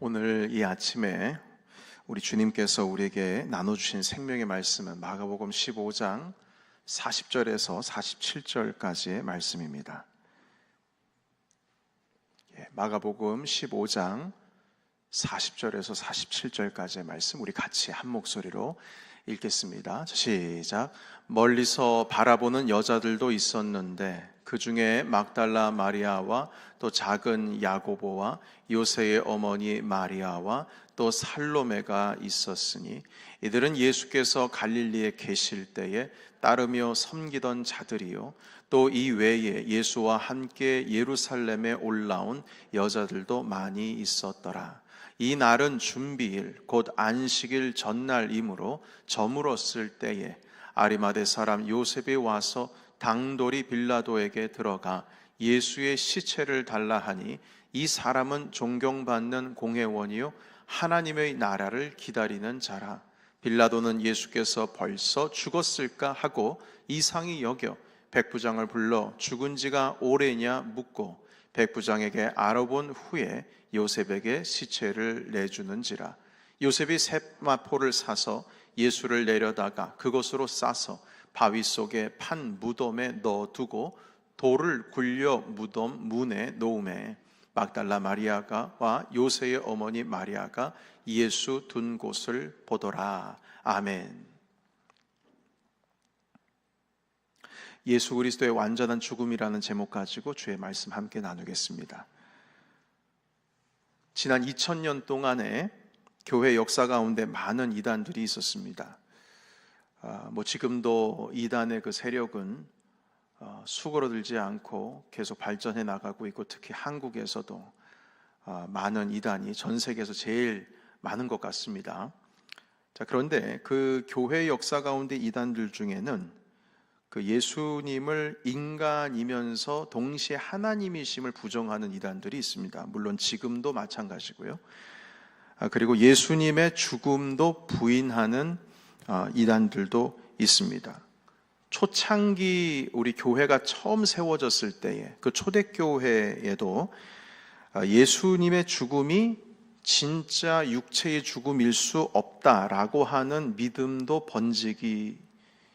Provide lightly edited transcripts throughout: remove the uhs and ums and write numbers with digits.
오늘 이 아침에 우리 주님께서 우리에게 나눠주신 생명의 말씀은 마가복음 15장 40절에서 47절까지의 말씀입니다. 마가복음 15장 40절에서 47절까지의 말씀 우리 같이 한 목소리로 읽겠습니다. 시작. 멀리서 바라보는 여자들도 있었는데 그 중에 막달라 마리아와 또 작은 야고보와 요새의 어머니 마리아와 또 살로메가 있었으니 이들은 예수께서 갈릴리에 계실 때에 따르며 섬기던 자들이요 또 이 외에 예수와 함께 예루살렘에 올라온 여자들도 많이 있었더라. 이 날은 준비일 곧 안식일 전날이므로 저물었을 때에 아리마대 사람 요셉이 와서 당돌이 빌라도에게 들어가 예수의 시체를 달라 하니 이 사람은 존경받는 공회원이요 하나님의 나라를 기다리는 자라. 빌라도는 예수께서 벌써 죽었을까 하고 이상히 여겨 백부장을 불러 죽은 지가 오래냐 묻고 백부장에게 알아본 후에 요셉에게 시체를 내주는지라. 요셉이 세마포를 사서 예수를 내려다가 그것으로 싸서 바위 속에 판 무덤에 넣어두고 돌을 굴려 무덤 문에 놓음에 막달라 마리아와 요새의 어머니 마리아가 예수 둔 곳을 보더라. 아멘. 예수 그리스도의 완전한 죽음이라는 제목 가지고 주의 말씀 함께 나누겠습니다. 지난 2000년 동안에 교회 역사 가운데 많은 이단들이 있었습니다. 지금도 이단의 그 세력은 수그러들지 않고 계속 발전해 나가고 있고 특히 한국에서도 많은 이단이 전 세계에서 제일 많은 것 같습니다. 그런데 그 교회 역사 가운데 이단들 중에는 그 예수님을 인간이면서 동시에 하나님이심을 부정하는 이단들이 있습니다. 물론 지금도 마찬가지고요. 그리고 예수님의 죽음도 부인하는 이단들도 있습니다. 초창기 우리 교회가 처음 세워졌을 때에 그 초대교회에도 예수님의 죽음이 진짜 육체의 죽음일 수 없다라고 하는 믿음도 번지기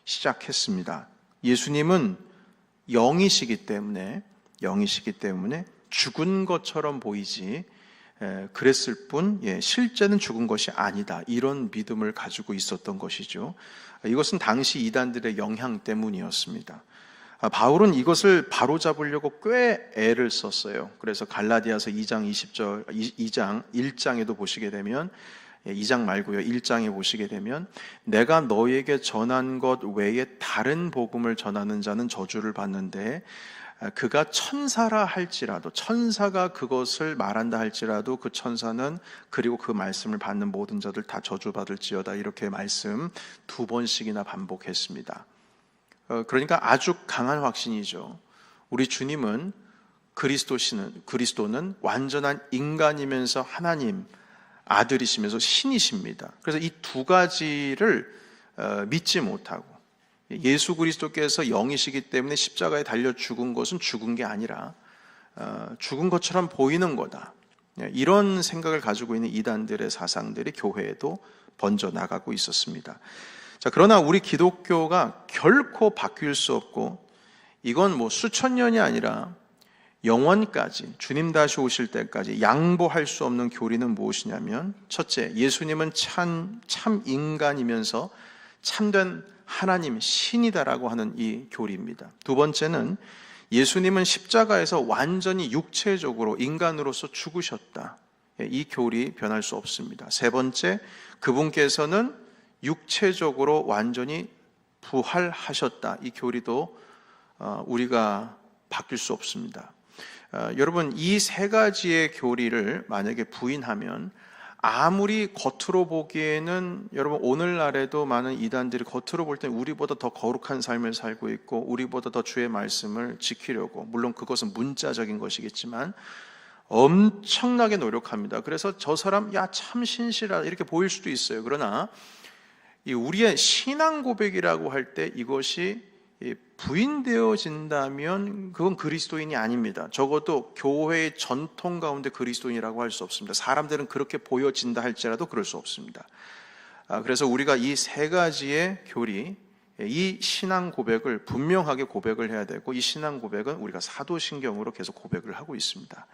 시작했습니다. 예수님은 영이시기 때문에 죽은 것처럼 보이지 그랬을 뿐 실제는 죽은 것이 아니다, 이런 믿음을 가지고 있었던 것이죠. 이것은 당시 이단들의 영향 때문이었습니다. 바울은 이것을 바로잡으려고 꽤 애를 썼어요. 그래서 갈라디아서 2장 20절 2장 1장에도 보시게 되면 2장 말고요 1장에 보시게 되면 내가 너에게 전한 것 외에 다른 복음을 전하는 자는 저주를 받는데 그가 천사라 할지라도, 천사가 그것을 말한다 할지라도 그 천사는 그리고 그 말씀을 받는 모든 자들 다 저주받을지어다, 이렇게 말씀 2번씩이나 반복했습니다. 그러니까 아주 강한 확신이죠. 우리 주님은 그리스도는 완전한 인간이면서 하나님 아들이시면서 신이십니다. 그래서 이 두 가지를 믿지 못하고 예수 그리스도께서 영이시기 때문에 십자가에 달려 죽은 것은 죽은 게 아니라 죽은 것처럼 보이는 거다, 이런 생각을 가지고 있는 이단들의 사상들이 교회에도 번져 나가고 있었습니다. 그러나 우리 기독교가 결코 바뀔 수 없고 이건 수천 년이 아니라 영원까지, 주님 다시 오실 때까지 양보할 수 없는 교리는 무엇이냐면, 첫째, 예수님은 참 인간이면서 참된 하나님, 신이다라고 하는 이 교리입니다. 두 번째는 예수님은 십자가에서 완전히 육체적으로 인간으로서 죽으셨다, 이 교리 변할 수 없습니다. 세 번째, 그분께서는 육체적으로 완전히 부활하셨다, 이 교리도 우리가 바뀔 수 없습니다. 여러분, 이 세 가지의 교리를 만약에 부인하면 아무리 겉으로 보기에는, 여러분 오늘날에도 많은 이단들이 겉으로 볼 때 우리보다 더 거룩한 삶을 살고 있고 우리보다 더 주의 말씀을 지키려고, 물론 그것은 문자적인 것이겠지만 엄청나게 노력합니다. 그래서 저 사람 참 신실하다 이렇게 보일 수도 있어요. 그러나 우리의 신앙 고백이라고 할 때 이것이 부인되어진다면 그건 그리스도인이 아닙니다. 적어도 교회의 전통 가운데 그리스도인이라고 할 수 없습니다. 사람들은 그렇게 보여진다 할지라도 그럴 수 없습니다. 그래서 우리가 이 세 가지의 교리, 이 신앙 고백을 분명하게 고백을 해야 되고, 이 신앙 고백은 우리가 사도신경으로 계속 고백을 하고 있습니다.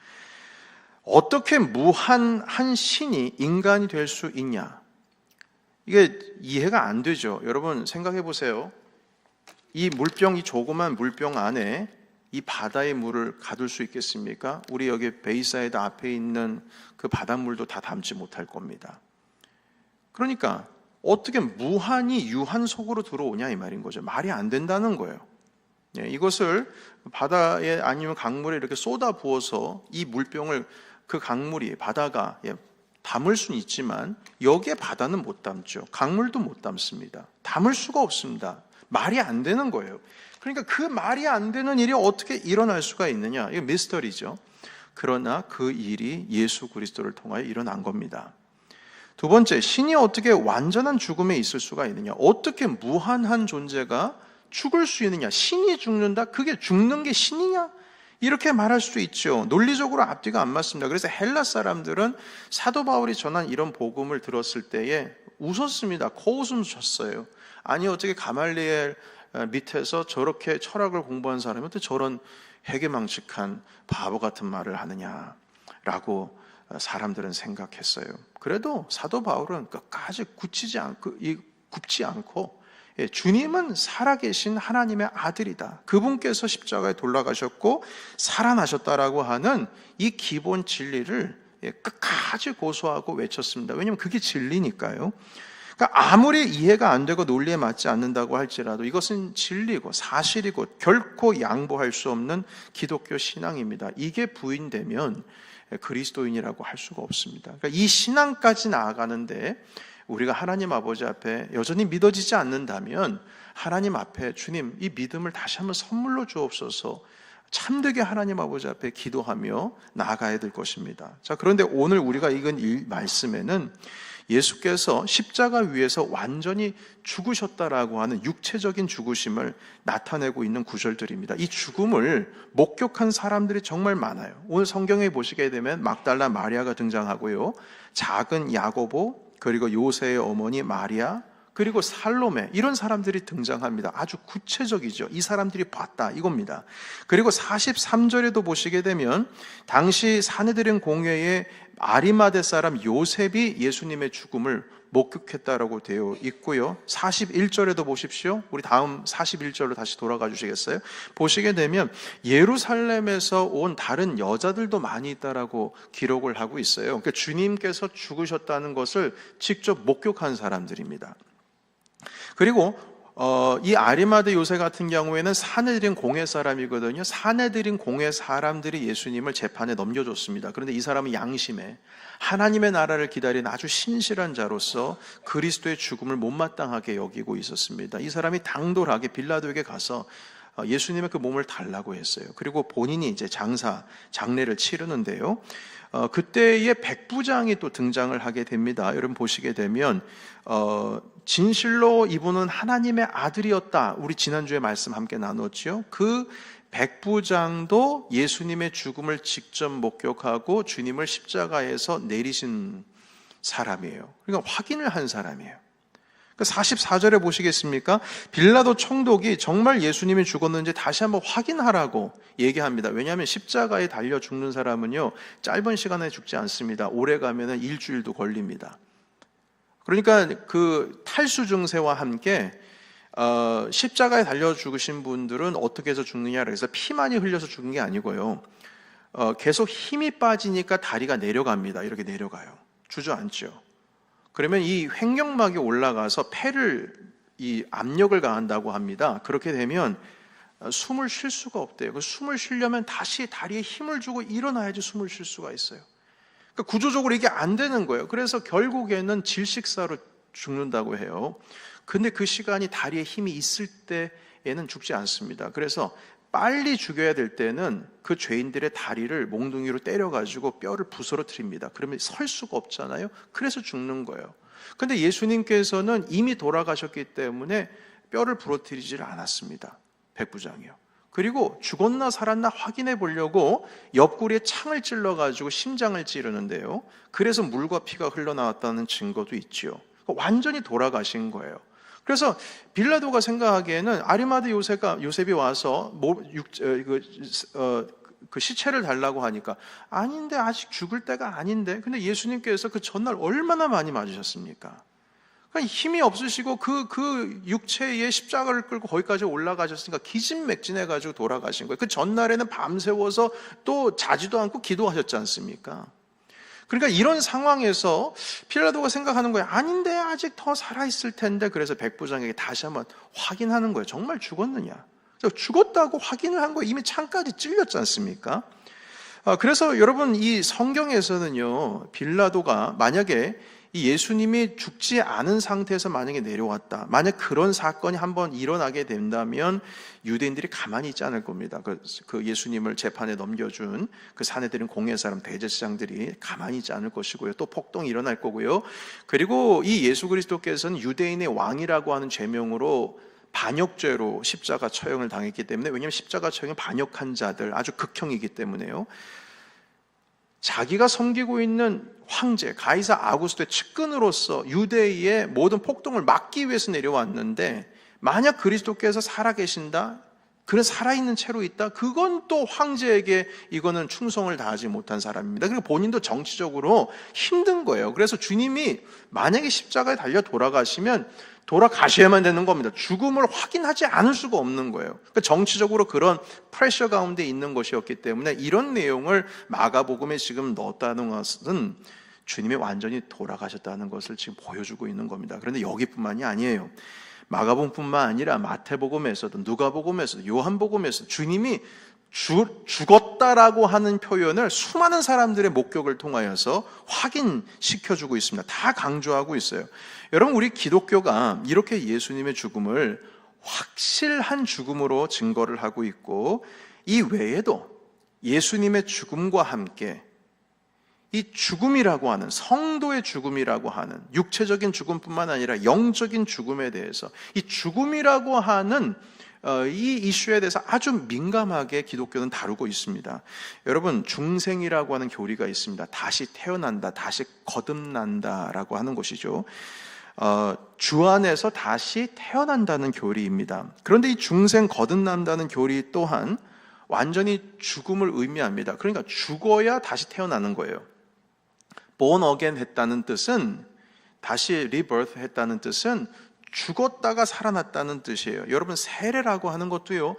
어떻게 무한 한 신이 인간이 될 수 있냐? 이게 이해가 안 되죠. 여러분 생각해 보세요. 이 물병, 이 조그만 물병 안에 이 바다의 물을 가둘 수 있겠습니까? 우리 여기 베이사이드 앞에 있는 그 바닷물도 다 담지 못할 겁니다. 그러니까 어떻게 무한히 유한 속으로 들어오냐 이 말인 거죠. 말이 안 된다는 거예요. 이것을 바다에 아니면 강물에 이렇게 쏟아 부어서 이 물병을 그 강물이 바다가 담을 수는 있지만 여기에 바다는 못 담죠. 강물도 못 담습니다. 담을 수가 없습니다. 말이 안 되는 거예요. 그러니까 그 말이 안 되는 일이 어떻게 일어날 수가 있느냐? 이거 미스터리죠. 그러나 그 일이 예수 그리스도를 통하여 일어난 겁니다. 두 번째, 신이 어떻게 완전한 죽음에 있을 수가 있느냐? 어떻게 무한한 존재가 죽을 수 있느냐? 신이 죽는다? 그게 죽는 게 신이냐? 이렇게 말할 수도 있죠. 논리적으로 앞뒤가 안 맞습니다. 그래서 헬라 사람들은 사도 바울이 전한 이런 복음을 들었을 때에 웃었습니다. 코웃음 쳤어요. 아니 어떻게 가말리엘 밑에서 저렇게 철학을 공부한 사람이 어떻게 저런 해괴망측한 바보 같은 말을 하느냐라고 사람들은 생각했어요. 그래도 사도 바울은 끝까지 굽지 않고 주님은 살아계신 하나님의 아들이다. 그분께서 십자가에 돌아가셨고 살아나셨다라고 하는 이 기본 진리를 끝까지 고소하고 외쳤습니다. 왜냐하면 그게 진리니까요. 그러니까 아무리 이해가 안 되고 논리에 맞지 않는다고 할지라도 이것은 진리고 사실이고 결코 양보할 수 없는 기독교 신앙입니다. 이게 부인되면 그리스도인이라고 할 수가 없습니다. 그러니까 이 신앙까지 나아가는데 우리가 하나님 아버지 앞에 여전히 믿어지지 않는다면 하나님 앞에 주님 이 믿음을 다시 한번 선물로 주옵소서 참되게 하나님 아버지 앞에 기도하며 나아가야 될 것입니다. 자, 그런데 오늘 우리가 읽은 이 말씀에는 예수께서 십자가 위에서 완전히 죽으셨다라고 하는 육체적인 죽으심을 나타내고 있는 구절들입니다. 이 죽음을 목격한 사람들이 정말 많아요. 오늘 성경에 보시게 되면 막달라 마리아가 등장하고요. 작은 야고보, 그리고 요새의 어머니 마리아, 그리고 살로메, 이런 사람들이 등장합니다. 아주 구체적이죠. 이 사람들이 봤다 이겁니다. 그리고 43절에도 보시게 되면 당시 사내들인 공회에 아리마대 사람 요셉이 예수님의 죽음을 목격했다라고 되어 있고요. 41절에도 보십시오. 우리 다음 41절로 다시 돌아가 주시겠어요? 보시게 되면 예루살렘에서 온 다른 여자들도 많이 있다라고 기록을 하고 있어요. 그러니까 주님께서 죽으셨다는 것을 직접 목격한 사람들입니다. 그리고 이 아리마대 요새 같은 경우에는 사내들인 공회 사람이거든요. 사내들인 공회 사람들이 예수님을 재판에 넘겨줬습니다. 그런데 이 사람은 양심에 하나님의 나라를 기다리는 아주 신실한 자로서 그리스도의 죽음을 못마땅하게 여기고 있었습니다. 이 사람이 당돌하게 빌라도에게 가서 예수님의 그 몸을 달라고 했어요. 그리고 본인이 이제 장례를 치르는데요. 그때의 백부장이 또 등장을 하게 됩니다. 여러분 보시게 되면 진실로 이분은 하나님의 아들이었다. 우리 지난주에 말씀 함께 나눴죠. 그 백부장도 예수님의 죽음을 직접 목격하고 주님을 십자가에서 내리신 사람이에요. 그러니까 확인을 한 사람이에요. 44절에 보시겠습니까? 빌라도 총독이 정말 예수님이 죽었는지 다시 한번 확인하라고 얘기합니다. 왜냐하면 십자가에 달려 죽는 사람은요 짧은 시간에 죽지 않습니다. 오래 가면 일주일도 걸립니다. 그러니까 그 탈수 증세와 함께 십자가에 달려 죽으신 분들은 어떻게 해서 죽느냐 그래서 피만이 흘려서 죽는 게 아니고요. 계속 힘이 빠지니까 다리가 내려갑니다. 이렇게 내려가요. 주저앉죠. 그러면 이 횡격막이 올라가서 폐를 이 압력을 가한다고 합니다. 그렇게 되면 숨을 쉴 수가 없대요. 숨을 쉬려면 다시 다리에 힘을 주고 일어나야지 숨을 쉴 수가 있어요. 그러니까 구조적으로 이게 안 되는 거예요. 그래서 결국에는 질식사로 죽는다고 해요. 근데 그 시간이 다리에 힘이 있을 때에는 죽지 않습니다. 그래서 빨리 죽여야 될 때는 그 죄인들의 다리를 몽둥이로 때려가지고 뼈를 부스러뜨립니다. 그러면 설 수가 없잖아요. 그래서 죽는 거예요. 근데 예수님께서는 이미 돌아가셨기 때문에 뼈를 부러뜨리질 않았습니다. 백부장이요. 그리고 죽었나 살았나 확인해 보려고 옆구리에 창을 찔러가지고 심장을 찌르는데요. 그래서 물과 피가 흘러나왔다는 증거도 있지요. 완전히 돌아가신 거예요. 그래서 빌라도가 생각하기에는 아리마대 요셉이 와서 그 시체를 달라고 하니까 아닌데, 아직 죽을 때가 아닌데. 근데 예수님께서 그 전날 얼마나 많이 맞으셨습니까? 그러니까 힘이 없으시고 그 육체에 십자가를 끌고 거기까지 올라가셨으니까 기진맥진해가지고 돌아가신 거예요. 그 전날에는 밤새워서 또 자지도 않고 기도하셨지 않습니까? 그러니까 이런 상황에서 빌라도가 생각하는 거예요. 아닌데, 아직 더 살아있을 텐데. 그래서 백부장에게 다시 한번 확인하는 거예요. 정말 죽었느냐? 죽었다고 확인을 한 거예요. 이미 창까지 찔렸지 않습니까? 그래서 여러분, 이 성경에서는요, 빌라도가 만약에 이 예수님이 죽지 않은 상태에서 만약에 내려왔다, 만약 그런 사건이 한번 일어나게 된다면 유대인들이 가만히 있지 않을 겁니다. 그 예수님을 재판에 넘겨준 그 사내들인 공회 사람, 대제사장들이 가만히 있지 않을 것이고요. 또 폭동이 일어날 거고요. 그리고 이 예수 그리스도께서는 유대인의 왕이라고 하는 죄명으로 반역죄로 십자가 처형을 당했기 때문에, 왜냐하면 십자가 처형은 반역한 자들, 아주 극형이기 때문에요. 자기가 섬기고 있는 황제 가이사 아구스토의 측근으로서 유대의 모든 폭동을 막기 위해서 내려왔는데, 만약 그리스도께서 살아계신다, 그래 살아있는 채로 있다, 그건 또 황제에게 이거는 충성을 다하지 못한 사람입니다. 그리고 본인도 정치적으로 힘든 거예요. 그래서 주님이 만약에 십자가에 달려 돌아가셔야만 되는 겁니다. 죽음을 확인하지 않을 수가 없는 거예요. 그러니까 정치적으로 그런 프레셔 가운데 있는 것이었기 때문에 이런 내용을 마가복음에 지금 넣었다는 것은 주님이 완전히 돌아가셨다는 것을 지금 보여주고 있는 겁니다. 그런데 여기뿐만이 아니에요. 마가복음뿐만 아니라 마태복음에서도, 누가복음에서도, 요한복음에서도 주님이 죽었다라고 하는 표현을 수많은 사람들의 목격을 통하여서 확인시켜주고 있습니다. 다 강조하고 있어요. 여러분, 우리 기독교가 이렇게 예수님의 죽음을 확실한 죽음으로 증거를 하고 있고, 이 외에도 예수님의 죽음과 함께 이 죽음이라고 하는, 성도의 죽음이라고 하는 육체적인 죽음뿐만 아니라 영적인 죽음에 대해서, 이 죽음이라고 하는 이 이슈에 대해서 아주 민감하게 기독교는 다루고 있습니다. 여러분, 중생이라고 하는 교리가 있습니다. 다시 태어난다, 다시 거듭난다라고 하는 것이죠. 주 안에서 다시 태어난다는 교리입니다. 그런데 이 중생 거듭난다는 교리 또한 완전히 죽음을 의미합니다. 그러니까 죽어야 다시 태어나는 거예요. born again 했다는 뜻은, 다시 rebirth 했다는 뜻은 죽었다가 살아났다는 뜻이에요. 여러분, 세례라고 하는 것도요,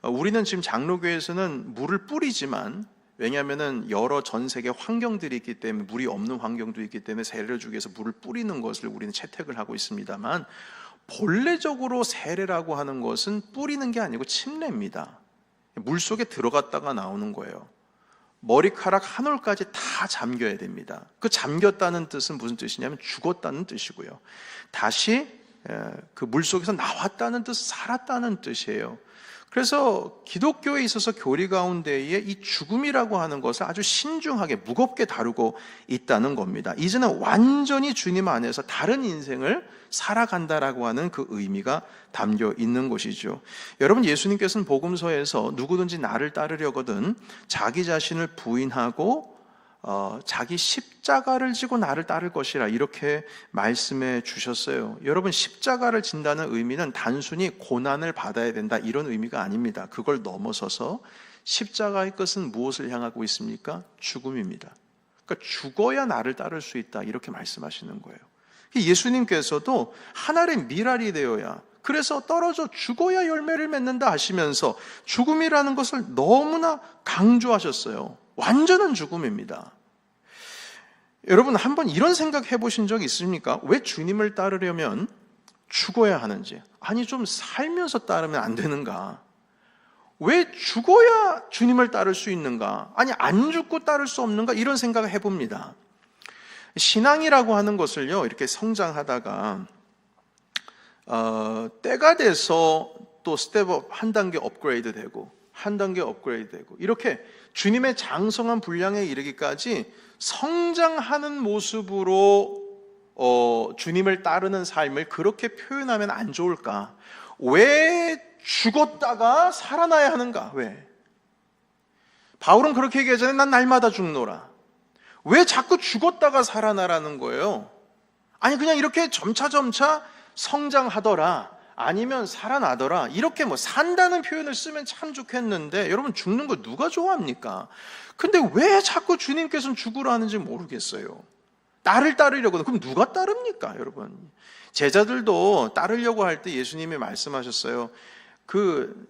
우리는 지금 장로교에서는 물을 뿌리지만, 왜냐하면 여러 전 세계 환경들이 있기 때문에, 물이 없는 환경도 있기 때문에 세례를 주기 위해서 물을 뿌리는 것을 우리는 채택을 하고 있습니다만, 본래적으로 세례라고 하는 것은 뿌리는 게 아니고 침례입니다. 물 속에 들어갔다가 나오는 거예요. 머리카락 한 올까지 다 잠겨야 됩니다. 그 잠겼다는 뜻은 무슨 뜻이냐면 죽었다는 뜻이고요. 다시 그 물속에서 나왔다는 뜻, 살았다는 뜻이에요. 그래서 기독교에 있어서 교리 가운데에 이 죽음이라고 하는 것을 아주 신중하게, 무겁게 다루고 있다는 겁니다. 이제는 완전히 주님 안에서 다른 인생을 살아간다라고 하는 그 의미가 담겨 있는 것이죠. 여러분, 예수님께서는 복음서에서 누구든지 나를 따르려거든 자기 자신을 부인하고 자기 십자가를 지고 나를 따를 것이라, 이렇게 말씀해 주셨어요. 여러분, 십자가를 진다는 의미는 단순히 고난을 받아야 된다, 이런 의미가 아닙니다. 그걸 넘어서서 십자가의 것은 무엇을 향하고 있습니까? 죽음입니다. 그러니까 죽어야 나를 따를 수 있다, 이렇게 말씀하시는 거예요. 예수님께서도 한 알의 밀알이 되어야, 그래서 떨어져 죽어야 열매를 맺는다 하시면서 죽음이라는 것을 너무나 강조하셨어요. 완전한 죽음입니다. 여러분, 한번 이런 생각 해보신 적 있습니까? 왜 주님을 따르려면 죽어야 하는지, 아니 좀 살면서 따르면 안 되는가? 왜 죽어야 주님을 따를 수 있는가? 아니 안 죽고 따를 수 없는가? 이런 생각을 해봅니다. 신앙이라고 하는 것을요, 이렇게 성장하다가 때가 돼서 또 스텝업 한 단계 업그레이드 되고, 한 단계 업그레이드 되고, 이렇게 주님의 장성한 분량에 이르기까지 성장하는 모습으로 주님을 따르는 삶을 그렇게 표현하면 안 좋을까? 왜 죽었다가 살아나야 하는가? 왜? 바울은 그렇게 얘기하잖아요. 난 날마다 죽노라. 왜 자꾸 죽었다가 살아나라는 거예요? 아니 그냥 이렇게 점차 성장하더라, 아니면 살아나더라, 이렇게 뭐 산다는 표현을 쓰면 참 좋겠는데, 여러분 죽는 거 누가 좋아합니까? 근데 왜 자꾸 주님께서는 죽으라 하는지 모르겠어요. 나를 따르려고. 그럼 누가 따릅니까, 여러분? 제자들도 따르려고 할 때 예수님이 말씀하셨어요. 그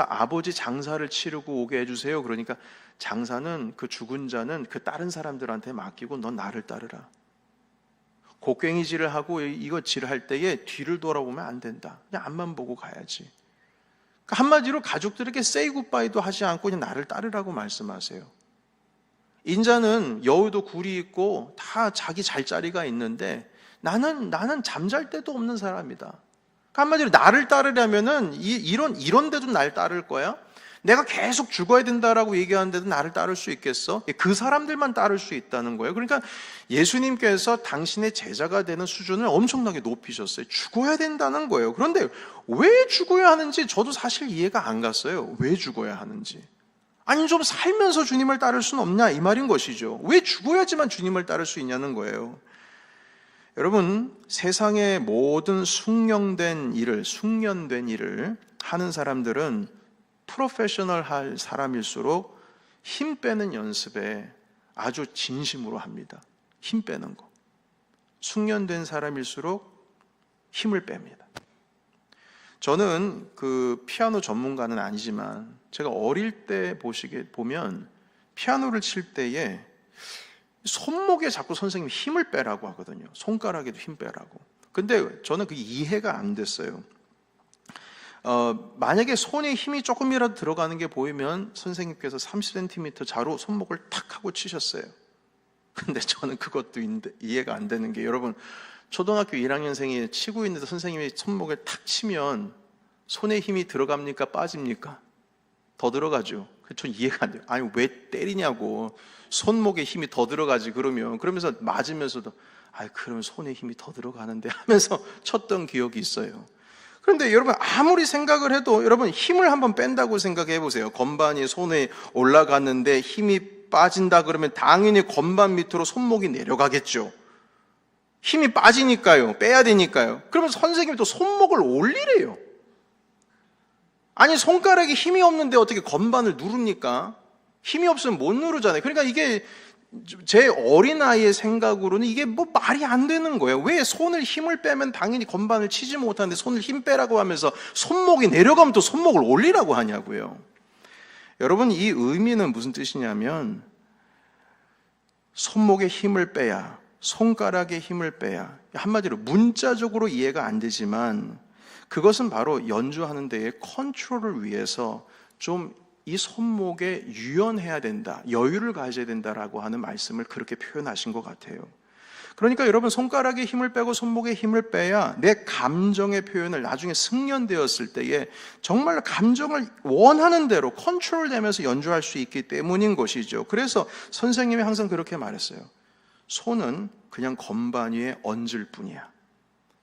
아버지 장사를 치르고 오게 해주세요. 그러니까 장사는, 그 죽은 자는 그 다른 사람들한테 맡기고 넌 나를 따르라. 곡괭이질을 하고 이거 질할 때에 뒤를 돌아보면 안 된다. 그냥 앞만 보고 가야지. 그러니까 한마디로 가족들에게 say goodbye도 하지 않고 그냥 나를 따르라고 말씀하세요. 인자는 여우도 굴이 있고 다 자기 잘 자리가 있는데 나는 잠잘 데도 없는 사람이다. 그러니까 한마디로 나를 따르려면은 이런 데도 날 따를 거야? 내가 계속 죽어야 된다라고 얘기하는데도 나를 따를 수 있겠어? 그 사람들만 따를 수 있다는 거예요. 그러니까 예수님께서 당신의 제자가 되는 수준을 엄청나게 높이셨어요. 죽어야 된다는 거예요. 그런데 왜 죽어야 하는지 저도 사실 이해가 안 갔어요. 왜 죽어야 하는지. 아니 좀 살면서 주님을 따를 수는 없냐, 이 말인 것이죠. 왜 죽어야지만 주님을 따를 수 있냐는 거예요. 여러분, 세상의 모든 숙련된 일을 하는 사람들은 프로페셔널 할 사람일수록 힘 빼는 연습에 아주 진심으로 합니다. 힘 빼는 거. 숙련된 사람일수록 힘을 뺍니다. 저는 그 피아노 전문가는 아니지만 제가 어릴 때 보면 피아노를 칠 때에 손목에 자꾸 선생님이 힘을 빼라고 하거든요. 손가락에도 힘 빼라고. 근데 저는 그게 이해가 안 됐어요. 만약에 손에 힘이 조금이라도 들어가는 게 보이면 선생님께서 30cm 자로 손목을 탁 하고 치셨어요. 근데 저는 그것도 이해가 안 되는 게, 여러분 초등학교 1학년생이 치고 있는데 선생님이 손목을 탁 치면 손에 힘이 들어갑니까? 빠집니까? 더 들어가죠. 전 이해가 안 돼요. 아니 왜 때리냐고. 손목에 힘이 더 들어가지 그러면서 맞으면서도 그러면 손에 힘이 더 들어가는데 하면서 쳤던 기억이 있어요. 그런데 여러분 아무리 생각을 해도, 여러분 힘을 한번 뺀다고 생각해 보세요. 건반이 손에 올라갔는데 힘이 빠진다 그러면 당연히 건반 밑으로 손목이 내려가겠죠. 힘이 빠지니까요. 빼야 되니까요. 그러면 선생님이 또 손목을 올리래요. 아니 손가락에 힘이 없는데 어떻게 건반을 누릅니까? 힘이 없으면 못 누르잖아요. 그러니까 이게 제 어린아이의 생각으로는 이게 뭐 말이 안 되는 거예요. 왜 손을 힘을 빼면 당연히 건반을 치지 못하는데 손을 힘 빼라고 하면서 손목이 내려가면 또 손목을 올리라고 하냐고요. 여러분 이 의미는 무슨 뜻이냐면, 손목에 힘을 빼야, 손가락에 힘을 빼야, 한마디로 문자적으로 이해가 안 되지만 그것은 바로 연주하는 데에 컨트롤을 위해서 좀 이 손목에 유연해야 된다, 여유를 가져야 된다라고 하는 말씀을 그렇게 표현하신 것 같아요. 그러니까 여러분 손가락에 힘을 빼고 손목에 힘을 빼야 내 감정의 표현을 나중에 숙련되었을 때에 정말 감정을 원하는 대로 컨트롤되면서 연주할 수 있기 때문인 것이죠. 그래서 선생님이 항상 그렇게 말했어요. 손은 그냥 건반 위에 얹을 뿐이야.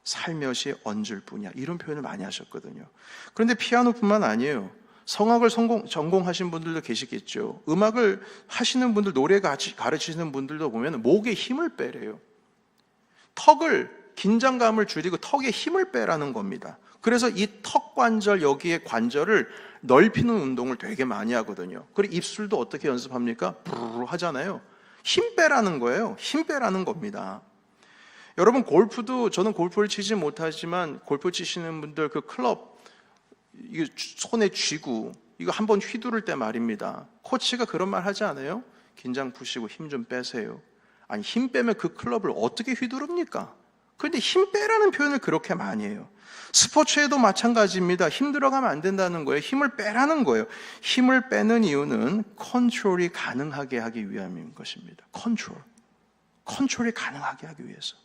살며시 얹을 뿐이야. 이런 표현을 많이 하셨거든요. 그런데 피아노뿐만 아니에요. 성악을 전공하신 분들도 계시겠죠. 음악을 하시는 분들, 노래 가르치시는 분들도 보면 목에 힘을 빼래요. 긴장감을 줄이고 턱에 힘을 빼라는 겁니다. 그래서 이 턱 관절, 여기에 관절을 넓히는 운동을 되게 많이 하거든요. 그리고 입술도 어떻게 연습합니까? 부르르 하잖아요. 힘 빼라는 거예요. 힘 빼라는 겁니다. 여러분 골프도, 저는 골프를 치지 못하지만 골프 치시는 분들 그 클럽 이거 손에 쥐고 이거 한번 휘두를 때 말입니다. 코치가 그런 말 하지 않아요? 긴장 푸시고 힘 좀 빼세요. 아니 힘 빼면 그 클럽을 어떻게 휘두릅니까? 그런데 힘 빼라는 표현을 그렇게 많이 해요. 스포츠에도 마찬가지입니다. 힘 들어가면 안 된다는 거예요. 힘을 빼라는 거예요. 힘을 빼는 이유는 컨트롤이 가능하게 하기 위함인 것입니다. 컨트롤이 가능하게 하기 위해서.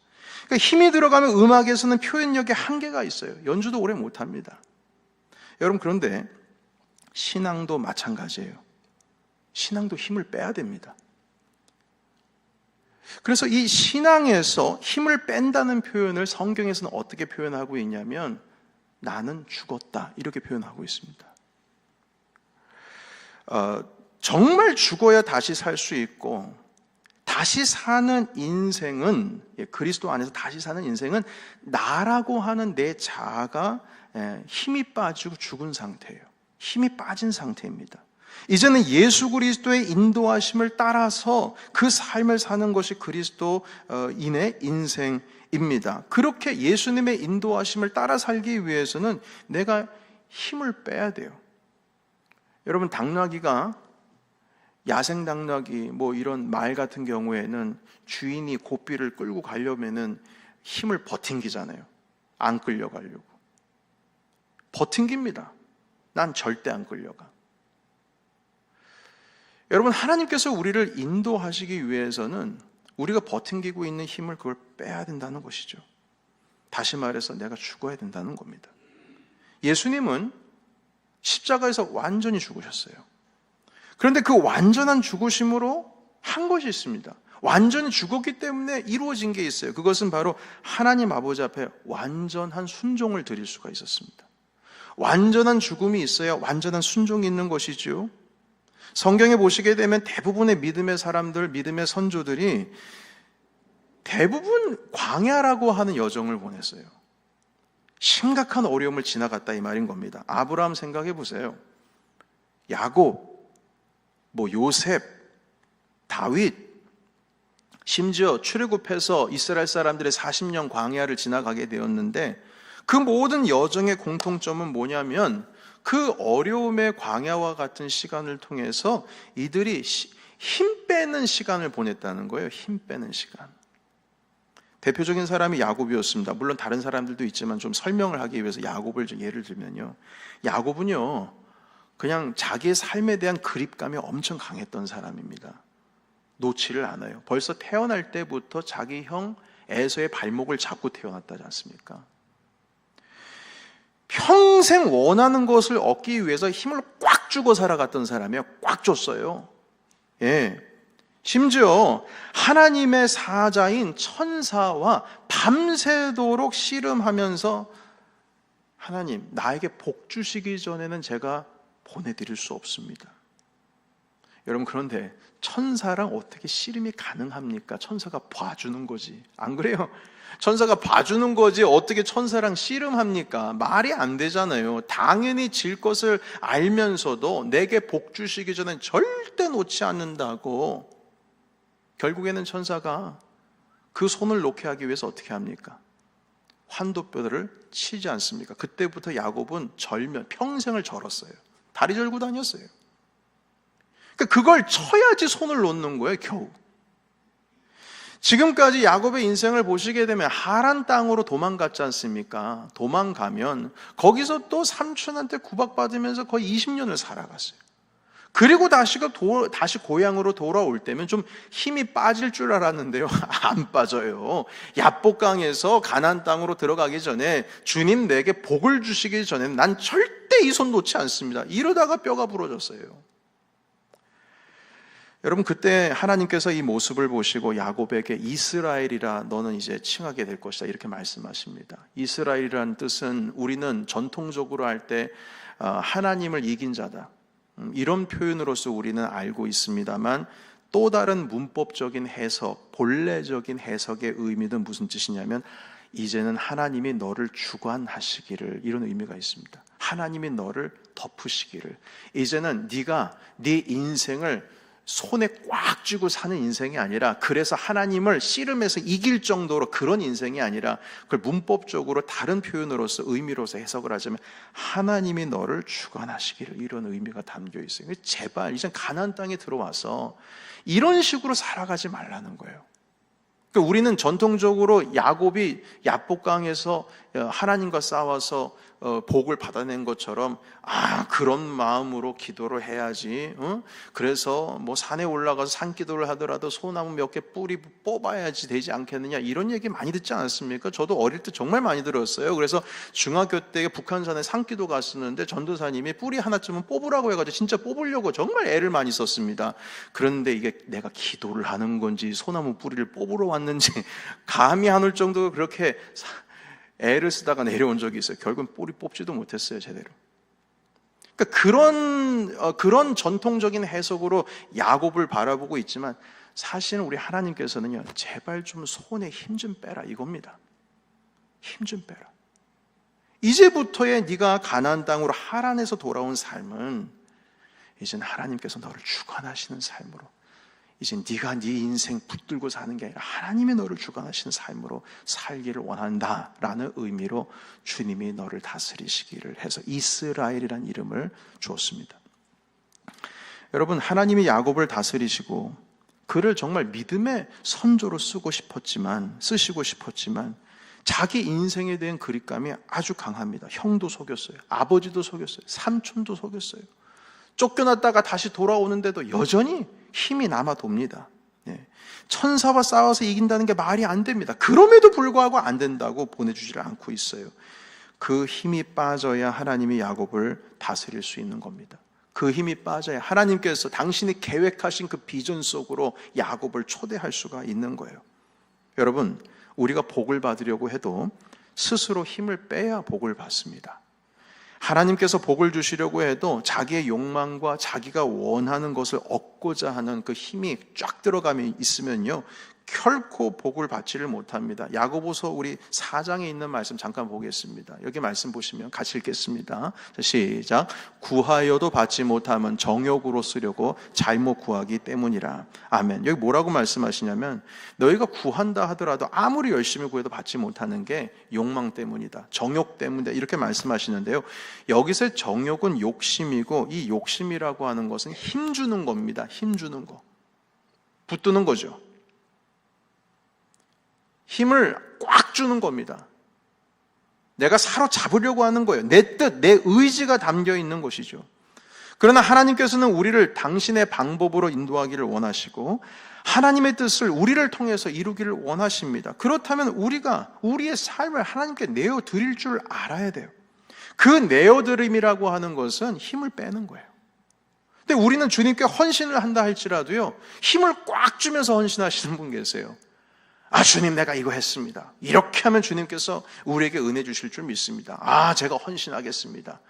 그러니까 힘이 들어가면 음악에서는 표현력에 한계가 있어요. 연주도 오래 못합니다. 여러분 그런데 신앙도 마찬가지예요. 신앙도 힘을 빼야 됩니다. 그래서 이 신앙에서 힘을 뺀다는 표현을 성경에서는 어떻게 표현하고 있냐면 나는 죽었다. 이렇게 표현하고 있습니다. 정말 죽어야 다시 살 수 있고, 다시 사는 인생은, 그리스도 안에서 다시 사는 인생은 나라고 하는 내 자아가 힘이 빠지고 죽은 상태예요. 힘이 빠진 상태입니다. 이제는 예수 그리스도의 인도하심을 따라서 그 삶을 사는 것이 그리스도인의 인생입니다. 그렇게 예수님의 인도하심을 따라 살기 위해서는 내가 힘을 빼야 돼요. 여러분, 당나귀가, 야생 당나귀 뭐 이런 말 같은 경우에는 주인이 고삐를 끌고 가려면은 힘을 버팅기잖아요. 안 끌려가려고. 버팅깁니다. 난 절대 안 끌려가. 여러분, 하나님께서 우리를 인도하시기 위해서는 우리가 버팅기고 있는 힘을 그걸 빼야 된다는 것이죠. 다시 말해서 내가 죽어야 된다는 겁니다. 예수님은 십자가에서 완전히 죽으셨어요. 그런데 그 완전한 죽으심으로 한 것이 있습니다. 완전히 죽었기 때문에 이루어진 게 있어요. 그것은 바로 하나님 아버지 앞에 완전한 순종을 드릴 수가 있었습니다. 완전한 죽음이 있어야 완전한 순종이 있는 것이죠. 성경에 보시게 되면 대부분의 믿음의 사람들, 믿음의 선조들이 대부분 광야라고 하는 여정을 보냈어요. 심각한 어려움을 지나갔다 이 말인 겁니다. 아브라함 생각해 보세요. 야곱, 요셉, 다윗, 심지어 출애굽해서 이스라엘 사람들의 40년 광야를 지나가게 되었는데, 그 모든 여정의 공통점은 뭐냐면 그 어려움의 광야와 같은 시간을 통해서 이들이 힘 빼는 시간을 보냈다는 거예요. 힘 빼는 시간. 대표적인 사람이 야곱이었습니다. 물론 다른 사람들도 있지만 좀 설명을 하기 위해서 야곱을 좀 예를 들면요, 야곱은요 그냥 자기의 삶에 대한 그립감이 엄청 강했던 사람입니다. 놓지를 않아요. 벌써 태어날 때부터 자기 형 에서의 발목을 잡고 태어났다지 않습니까? 평생 원하는 것을 얻기 위해서 힘을 꽉 주고 살아갔던 사람이에요. 꽉 줬어요. 예. 심지어 하나님의 사자인 천사와 밤새도록 씨름하면서 하나님, 나에게 복 주시기 전에는 제가 보내드릴 수 없습니다. 여러분, 그런데 천사랑 어떻게 씨름이 가능합니까? 천사가 봐주는 거지. 안 그래요? 천사가 봐주는 거지 어떻게 천사랑 씨름합니까? 말이 안 되잖아요. 당연히 질 것을 알면서도 내게 복 주시기 전엔 절대 놓지 않는다고. 결국에는 천사가 그 손을 놓게 하기 위해서 어떻게 합니까? 환도뼈를 치지 않습니까? 그때부터 야곱은 평생을 절었어요. 다리 절고 다녔어요. 그러니까 그걸 쳐야지 손을 놓는 거예요, 겨우. 지금까지 야곱의 인생을 보시게 되면 하란 땅으로 도망갔지 않습니까? 도망가면 거기서 또 삼촌한테 구박받으면서 거의 20년을 살아갔어요. 그리고 다시 고향으로 돌아올 때면 좀 힘이 빠질 줄 알았는데요, 안 빠져요. 야복강에서 가나안 땅으로 들어가기 전에 주님 내게 복을 주시기 전에는 난 절대 이 손 놓지 않습니다. 이러다가 뼈가 부러졌어요. 여러분, 그때 하나님께서 이 모습을 보시고 야곱에게 이스라엘이라 너는 이제 칭하게 될 것이다 이렇게 말씀하십니다. 이스라엘이라는 뜻은 우리는 전통적으로 할 때 하나님을 이긴 자다, 이런 표현으로서 우리는 알고 있습니다만, 또 다른 문법적인 해석, 본래적인 해석의 의미는 무슨 뜻이냐면 이제는 하나님이 너를 주관하시기를, 이런 의미가 있습니다. 하나님이 너를 덮으시기를. 이제는 네가 네 인생을 손에 꽉 쥐고 사는 인생이 아니라, 그래서 하나님을 씨름해서 이길 정도로 그런 인생이 아니라, 그걸 문법적으로 다른 표현으로서 의미로서 해석을 하자면 하나님이 너를 주관하시기를, 이런 의미가 담겨 있어요. 제발 이제 가나안 땅에 들어와서 이런 식으로 살아가지 말라는 거예요. 그러니까 우리는 전통적으로 야곱이 야복강에서 하나님과 싸워서 복을 받아낸 것처럼 그런 마음으로 기도를 해야지, 그래서 뭐 산에 올라가서 산기도를 하더라도 소나무 몇 개 뿌리 뽑아야지 되지 않겠느냐, 이런 얘기 많이 듣지 않았습니까? 저도 어릴 때 정말 많이 들었어요. 그래서 중학교 때 북한산에 산기도 갔었는데 전도사님이 뿌리 하나쯤은 뽑으라고 해가지고 진짜 뽑으려고 정말 애를 많이 썼습니다. 그런데 이게 내가 기도를 하는 건지 소나무 뿌리를 뽑으러 왔는지 감이 안 올 정도로 그렇게 애를 쓰다가 내려온 적이 있어요. 결국은 뿌리 뽑지도 못했어요, 제대로. 그러니까 그런 전통적인 해석으로 야곱을 바라보고 있지만 사실은 우리 하나님께서는요, 제발 좀 손에 힘 좀 빼라 이겁니다. 힘 좀 빼라. 이제부터의 네가 가나안 땅으로 하란에서 돌아온 삶은 이제는 하나님께서 너를 주관하시는 삶으로, 이제 네가 네 인생 붙들고 사는 게 아니라 하나님이 너를 주관하시는 삶으로 살기를 원한다라는 의미로 주님이 너를 다스리시기를 해서 이스라엘이라는 이름을 주었습니다. 여러분, 하나님이 야곱을 다스리시고 그를 정말 믿음의 선조로 쓰시고 싶었지만 자기 인생에 대한 그립감이 아주 강합니다. 형도 속였어요. 아버지도 속였어요. 삼촌도 속였어요. 쫓겨났다가 다시 돌아오는데도 여전히 힘이 남아 돕니다. 천사와 싸워서 이긴다는 게 말이 안 됩니다. 그럼에도 불구하고 안 된다고 보내주질 않고 있어요. 그 힘이 빠져야 하나님이 야곱을 다스릴 수 있는 겁니다. 그 힘이 빠져야 하나님께서 당신이 계획하신 그 비전 속으로 야곱을 초대할 수가 있는 거예요. 여러분, 우리가 복을 받으려고 해도 스스로 힘을 빼야 복을 받습니다. 하나님께서 복을 주시려고 해도 자기의 욕망과 자기가 원하는 것을 얻고자 하는 그 힘이 쫙 들어가면 있으면요, 결코 복을 받지를 못합니다. 야고보서 우리 4장에 있는 말씀 잠깐 보겠습니다. 여기 말씀 보시면 같이 읽겠습니다. 자, 시작. 구하여도 받지 못하면 정욕으로 쓰려고 잘못 구하기 때문이라. 아멘. 여기 뭐라고 말씀하시냐면 너희가 구한다 하더라도 아무리 열심히 구해도 받지 못하는 게 욕망 때문이다, 정욕 때문이다, 이렇게 말씀하시는데요, 여기서 정욕은 욕심이고 이 욕심이라고 하는 것은 힘주는 겁니다. 힘주는 거, 붙드는 거죠. 힘을 꽉 주는 겁니다. 내가 사로잡으려고 하는 거예요. 내 뜻, 내 의지가 담겨 있는 것이죠. 그러나 하나님께서는 우리를 당신의 방법으로 인도하기를 원하시고 하나님의 뜻을 우리를 통해서 이루기를 원하십니다. 그렇다면 우리가 우리의 삶을 하나님께 내어드릴 줄 알아야 돼요. 그 내어드림이라고 하는 것은 힘을 빼는 거예요. 근데 우리는 주님께 헌신을 한다 할지라도요, 힘을 꽉 주면서 헌신하시는 분 계세요. 아, 주님, 내가 이거 했습니다. 이렇게 하면 주님께서 우리에게 은혜 주실 줄 믿습니다. 아, 제가 헌신하겠습니다.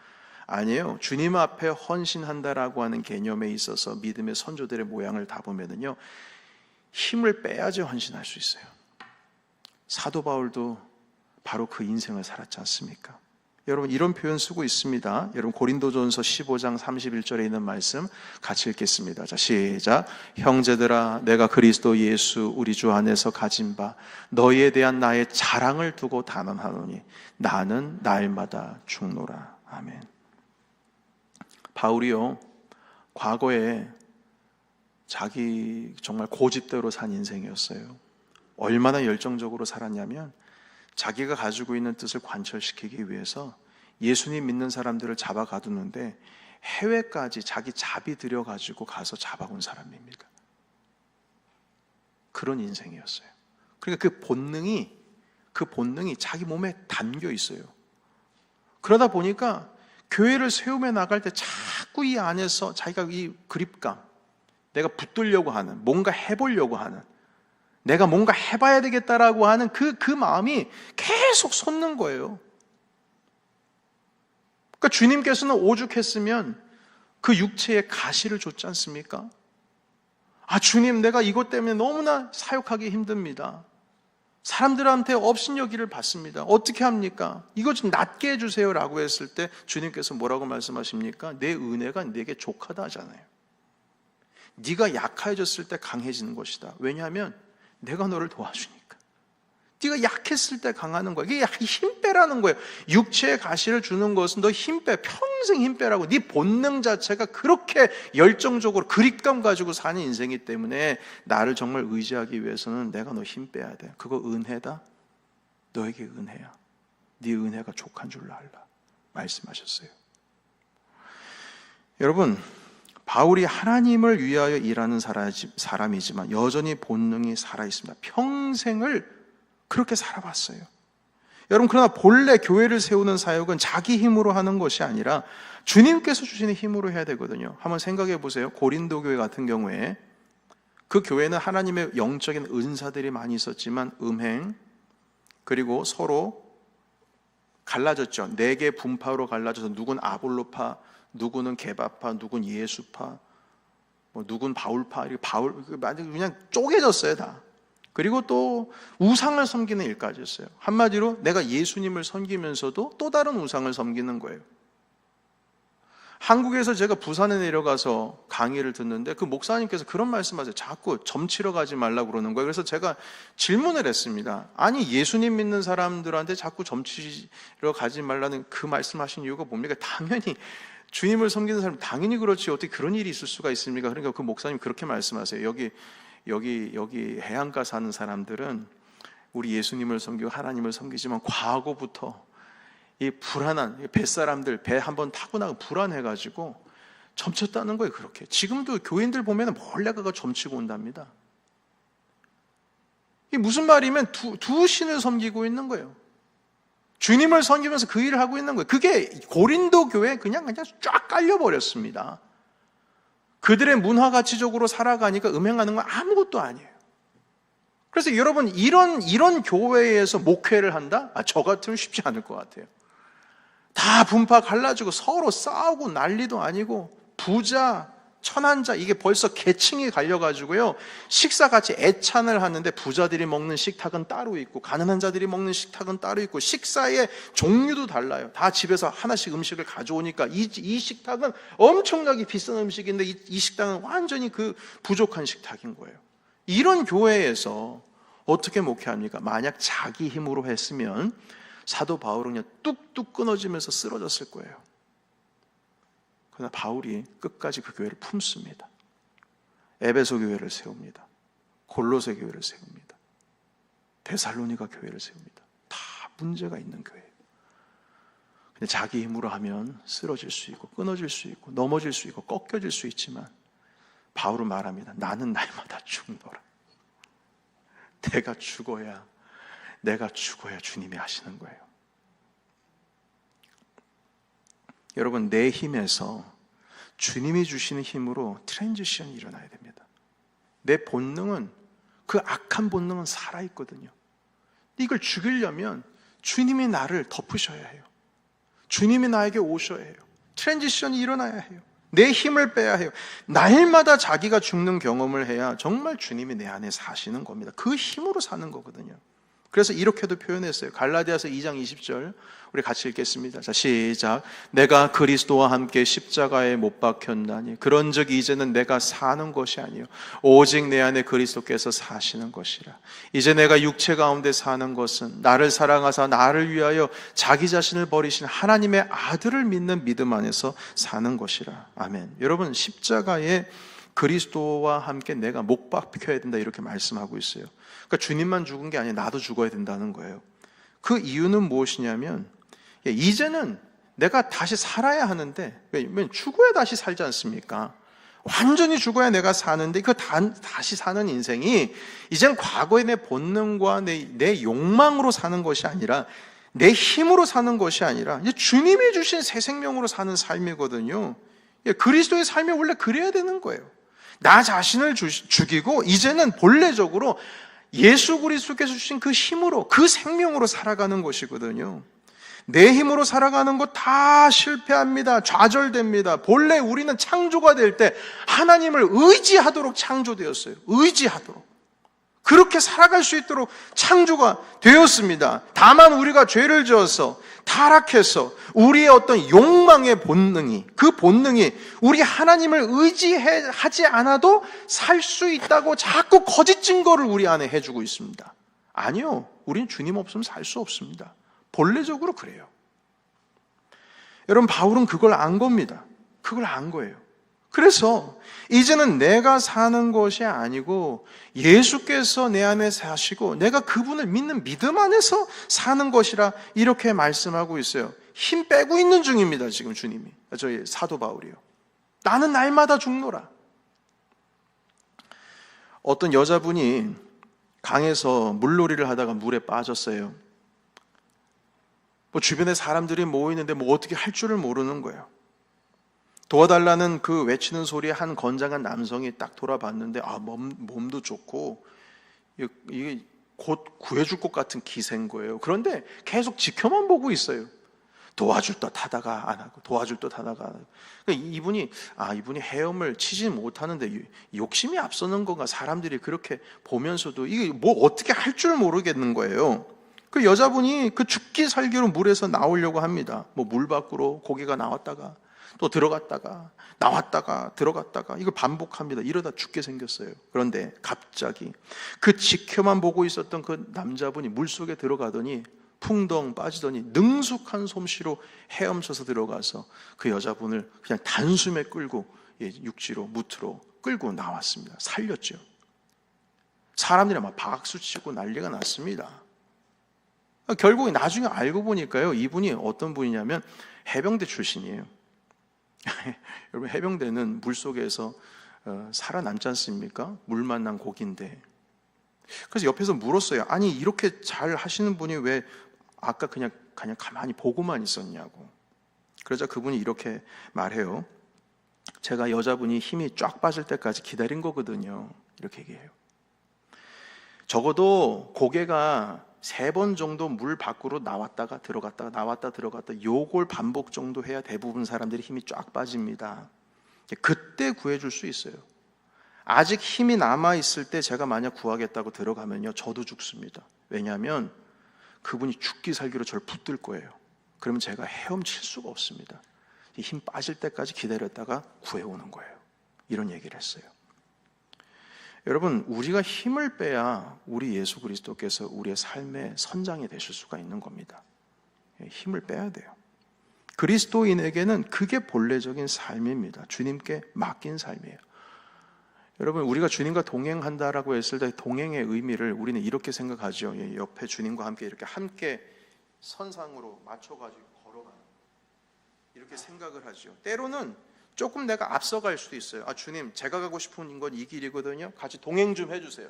아니에요. 주님 앞에 헌신한다라고 하는 개념에 있어서 믿음의 선조들의 모양을 다 보면은요, 힘을 빼야지 헌신할 수 있어요. 사도 바울도 바로 그 인생을 살았지 않습니까? 여러분, 이런 표현 쓰고 있습니다. 여러분, 고린도전서 15장 31절에 있는 말씀 같이 읽겠습니다. 자, 시작. 형제들아, 내가 그리스도 예수 우리 주 안에서 가진 바 너희에 대한 나의 자랑을 두고 단언하노니 나는 날마다 죽노라. 아멘. 바울이요, 과거에 자기 정말 고집대로 산 인생이었어요. 얼마나 열정적으로 살았냐면 자기가 가지고 있는 뜻을 관철시키기 위해서 예수님 믿는 사람들을 잡아 가두는데 해외까지 자기 자비 들여가지고 가서 잡아온 사람입니다. 그런 인생이었어요. 그러니까 그 본능이 자기 몸에 담겨 있어요. 그러다 보니까 교회를 세우며 나갈 때 자꾸 이 안에서 자기가 이 그립감, 내가 붙들려고 하는, 뭔가 해보려고 하는, 내가 뭔가 해봐야 되겠다라고 하는 그 마음이 계속 솟는 거예요. 그러니까 주님께서는 오죽했으면 그 육체에 가시를 줬지 않습니까? 아, 주님, 내가 이것 때문에 너무나 사역하기 힘듭니다. 사람들한테 업신여기를 받습니다. 어떻게 합니까? 이거 좀 낫게 해주세요 라고 했을 때 주님께서 뭐라고 말씀하십니까? 내 은혜가 내게 족하다 하잖아요. 네가 약해졌을 때 강해지는 것이다. 왜냐하면 내가 너를 도와주니까. 네가 약했을 때 강하는 거야. 이게 힘 빼라는 거예요. 육체의 가시를 주는 것은 너 힘 빼, 평생 힘 빼라고. 네 본능 자체가 그렇게 열정적으로 그립감 가지고 사는 인생이기 때문에 나를 정말 의지하기 위해서는 내가 너 힘 빼야 돼. 그거 은혜다. 너에게 은혜야. 네 은혜가 족한 줄 알라 말씀하셨어요. 여러분, 바울이 하나님을 위하여 일하는 사람이지만 여전히 본능이 살아있습니다. 평생을 그렇게 살아봤어요. 여러분, 그러나 본래 교회를 세우는 사역은 자기 힘으로 하는 것이 아니라 주님께서 주시는 힘으로 해야 되거든요. 한번 생각해 보세요. 고린도 교회 같은 경우에 그 교회는 하나님의 영적인 은사들이 많이 있었지만 음행, 그리고 서로 갈라졌죠. 4개 분파로 갈라져서 누군 아볼로파, 누구는 게바파, 누군 예수파, 뭐 누군 바울파, 이렇게 그냥 쪼개졌어요 다. 그리고 또 우상을 섬기는 일까지 했어요. 한마디로 내가 예수님을 섬기면서도 또 다른 우상을 섬기는 거예요. 한국에서 제가 부산에 내려가서 강의를 듣는데 그 목사님께서 그런 말씀하세요. 자꾸 점치러 가지 말라고 그러는 거예요. 그래서 제가 질문을 했습니다. 아니 예수님 믿는 사람들한테 자꾸 점치러 가지 말라는 그 말씀하신 이유가 뭡니까? 당연히 주님을 섬기는 사람 당연히 그렇지 어떻게 그런 일이 있을 수가 있습니까? 그러니까 그 목사님 그렇게 말씀하세요. 여기 해안가 사는 사람들은 우리 예수님을 섬기고 하나님을 섬기지만 과거부터 이 불안한 뱃사람들 배 한번 타고 나가 불안해가지고 점쳤다는 거예요. 그렇게 지금도 교인들 보면 몰래 가가 점치고 온답니다. 이게 무슨 말이면 두 신을 섬기고 있는 거예요. 주님을 섬기면서 그 일을 하고 있는 거예요. 그게 고린도 교회에 그냥 쫙 깔려버렸습니다. 그들의 문화 가치적으로 살아가니까 음행하는 건 아무것도 아니에요. 그래서 여러분 이런 교회에서 목회를 한다? 저 같으면 쉽지 않을 것 같아요. 다 분파 갈라지고 서로 싸우고 난리도 아니고 부자, 천한자 이게 벌써 계층이 갈려가지고요. 식사같이 애찬을 하는데 부자들이 먹는 식탁은 따로 있고 가난한 자들이 먹는 식탁은 따로 있고 식사의 종류도 달라요. 다 집에서 하나씩 음식을 가져오니까 이 식탁은 엄청나게 비싼 음식인데 이 식당은 완전히 그 부족한 식탁인 거예요. 이런 교회에서 어떻게 목회합니까? 만약 자기 힘으로 했으면 사도 바울은 그냥 뚝뚝 끊어지면서 쓰러졌을 거예요. 그러나 바울이 끝까지 그 교회를 품습니다. 에베소 교회를 세웁니다. 골로새 교회를 세웁니다. 데살로니가 교회를 세웁니다. 다 문제가 있는 교회예요. 근데 자기 힘으로 하면 쓰러질 수 있고 끊어질 수 있고 넘어질 수 있고 꺾여질 수 있지만 바울은 말합니다. 나는 날마다 죽노라. 내가 죽어야 주님이 하시는 거예요. 여러분 내 힘에서 주님이 주시는 힘으로 트랜지션이 일어나야 됩니다. 내 본능은 그 악한 본능은 살아있거든요. 이걸 죽이려면 주님이 나를 덮으셔야 해요. 주님이 나에게 오셔야 해요. 트랜지션이 일어나야 해요. 내 힘을 빼야 해요. 날마다 자기가 죽는 경험을 해야 정말 주님이 내 안에 사시는 겁니다. 그 힘으로 사는 거거든요. 그래서 이렇게도 표현했어요. 갈라디아서 2장 20절 우리 같이 읽겠습니다. 자, 시작. 내가 그리스도와 함께 십자가에 못 박혔나니 그런즉 이제는 내가 사는 것이 아니요 오직 내 안에 그리스도께서 사시는 것이라. 이제 내가 육체 가운데 사는 것은 나를 사랑하사 나를 위하여 자기 자신을 버리신 하나님의 아들을 믿는 믿음 안에서 사는 것이라. 아멘. 여러분 십자가에 그리스도와 함께 내가 못 박혀야 된다 이렇게 말씀하고 있어요. 그러니까 주님만 죽은 게 아니라 나도 죽어야 된다는 거예요. 그 이유는 무엇이냐면 이제는 내가 다시 살아야 하는데 왜냐면 죽어야 다시 살지 않습니까? 완전히 죽어야 내가 사는데 그 다시 사는 인생이 이제는 과거의 내 본능과 내 욕망으로 사는 것이 아니라 내 힘으로 사는 것이 아니라 이제 주님이 주신 새 생명으로 사는 삶이거든요. 그리스도의 삶이 원래 그래야 되는 거예요. 나 자신을 죽이고 이제는 본래적으로 예수 그리스도께서 주신 그 힘으로 그 생명으로 살아가는 것이거든요. 내 힘으로 살아가는 것 다 실패합니다. 좌절됩니다. 본래 우리는 창조가 될 때 하나님을 의지하도록 창조되었어요. 의지하도록. 그렇게 살아갈 수 있도록 창조가 되었습니다. 다만 우리가 죄를 지어서 타락해서 우리의 어떤 욕망의 본능이 그 본능이 우리 하나님을 의지하지 않아도 살 수 있다고 자꾸 거짓 증거를 우리 안에 해주고 있습니다. 아니요. 우린 주님 없으면 살 수 없습니다. 본래적으로 그래요. 여러분 바울은 그걸 안 겁니다. 그걸 안 거예요. 그래서 이제는 내가 사는 것이 아니고 예수께서 내 안에 사시고 내가 그분을 믿는 믿음 안에서 사는 것이라 이렇게 말씀하고 있어요. 힘 빼고 있는 중입니다. 지금 주님이. 저희 사도 바울이요. 나는 날마다 죽노라. 어떤 여자분이 강에서 물놀이를 하다가 물에 빠졌어요. 주변에 사람들이 모이는데 어떻게 할 줄을 모르는 거예요. 도와달라는 그 외치는 소리에 한 건장한 남성이 딱 돌아봤는데 몸도 좋고 이게 곧 구해줄 것 같은 기세인 거예요. 그런데 계속 지켜만 보고 있어요. 도와줄 듯 하다가 안 하고, 도와줄 듯 하다가 안 하고. 그러니까 이분이 헤엄을 치지 못하는데 욕심이 앞서는 건가, 사람들이 그렇게 보면서도 이게 뭐 어떻게 할 줄 모르겠는 거예요. 그 여자분이 그 죽기 살기로 물에서 나오려고 합니다. 뭐 물 밖으로 고개가 나왔다가 또 들어갔다가 나왔다가 들어갔다가 이걸 반복합니다. 이러다 죽게 생겼어요. 그런데 갑자기 그 지켜만 보고 있었던 그 남자분이 물속에 들어가더니 풍덩 빠지더니 능숙한 솜씨로 헤엄쳐서 들어가서 그 여자분을 그냥 단숨에 끌고 육지로, 무트로 끌고 나왔습니다. 살렸죠. 사람들이 막 박수 치고 난리가 났습니다. 결국에 나중에 알고 보니까요, 이분이 어떤 분이냐면 해병대 출신이에요. 여러분, 해병대는 물속에서 살아남지 않습니까? 물 만난 고기인데. 그래서 옆에서 물었어요. 아니, 이렇게 잘 하시는 분이 왜 아까 그냥 가만히 보고만 있었냐고. 그러자 그분이 이렇게 말해요. 제가 여자분이 힘이 쫙 빠질 때까지 기다린 거거든요. 이렇게 얘기해요. 적어도 고개가 3번 정도 물 밖으로 나왔다가 들어갔다가 나왔다 들어갔다, 요걸 반복 정도 해야 대부분 사람들이 힘이 쫙 빠집니다. 그때 구해줄 수 있어요. 아직 힘이 남아있을 때 제가 만약 구하겠다고 들어가면요, 저도 죽습니다. 왜냐하면 그분이 죽기 살기로 저를 붙들 거예요. 그러면 제가 헤엄칠 수가 없습니다. 힘 빠질 때까지 기다렸다가 구해오는 거예요. 이런 얘기를 했어요. 여러분, 우리가 힘을 빼야 우리 예수 그리스도께서 우리의 삶의 선장이 되실 수가 있는 겁니다. 힘을 빼야 돼요. 그리스도인에게는 그게 본래적인 삶입니다. 주님께 맡긴 삶이에요. 여러분, 우리가 주님과 동행한다라고 했을 때 동행의 의미를 우리는 이렇게 생각하죠. 옆에 주님과 함께 선상으로 맞춰가지고 걸어가는, 이렇게 생각을 하죠. 때로는 조금 내가 앞서갈 수도 있어요. 주님, 제가 가고 싶은 건 이 길이거든요. 같이 동행 좀 해주세요.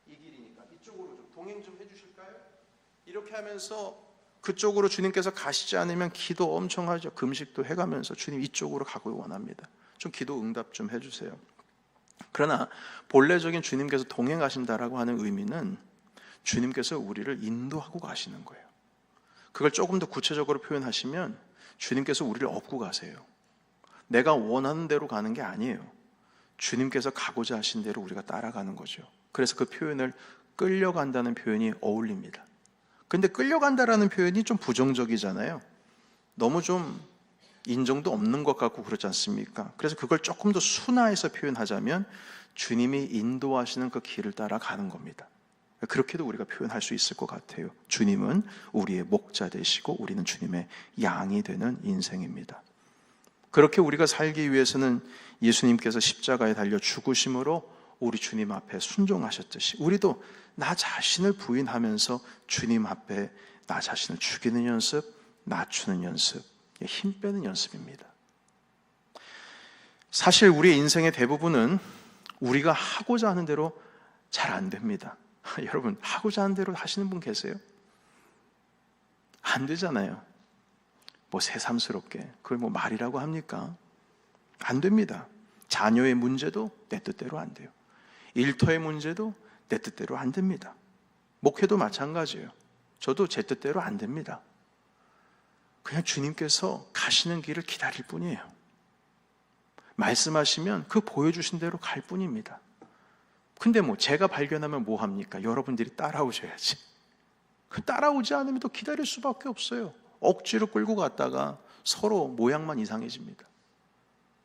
이 길이니까 이쪽으로 좀 동행 좀 해주실까요? 이렇게 하면서 그쪽으로 주님께서 가시지 않으면 기도 엄청 하죠. 금식도 해가면서 주님, 이쪽으로 가고 원합니다. 좀 기도 응답 좀 해주세요. 그러나 본래적인 주님께서 동행하신다라고 하는 의미는 주님께서 우리를 인도하고 가시는 거예요. 그걸 조금 더 구체적으로 표현하시면 주님께서 우리를 업고 가세요. 내가 원하는 대로 가는 게 아니에요. 주님께서 가고자 하신 대로 우리가 따라가는 거죠. 그래서 그 표현을 끌려간다는 표현이 어울립니다. 근데 끌려간다라는 표현이 좀 부정적이잖아요. 너무 좀 인정도 없는 것 같고 그렇지 않습니까? 그래서 그걸 조금 더 순화해서 표현하자면 주님이 인도하시는 그 길을 따라가는 겁니다. 그렇게도 우리가 표현할 수 있을 것 같아요. 주님은 우리의 목자 되시고 우리는 주님의 양이 되는 인생입니다. 그렇게 우리가 살기 위해서는 예수님께서 십자가에 달려 죽으심으로 우리 주님 앞에 순종하셨듯이 우리도 나 자신을 부인하면서 주님 앞에 나 자신을 죽이는 연습, 낮추는 연습, 힘 빼는 연습입니다. 사실 우리의 인생의 대부분은 우리가 하고자 하는 대로 잘 안 됩니다. 여러분, 하고자 하는 대로 하시는 분 계세요? 안 되잖아요. 뭐 새삼스럽게 그걸 뭐 말이라고 합니까? 안 됩니다. 자녀의 문제도 내 뜻대로 안 돼요. 일터의 문제도 내 뜻대로 안 됩니다. 목회도 마찬가지예요. 저도 제 뜻대로 안 됩니다. 그냥 주님께서 가시는 길을 기다릴 뿐이에요. 말씀하시면 그 보여주신 대로 갈 뿐입니다. 근데 뭐 제가 발견하면 뭐 합니까? 여러분들이 따라오셔야지. 따라오지 않으면 또 기다릴 수밖에 없어요. 억지로 끌고 갔다가 서로 모양만 이상해집니다.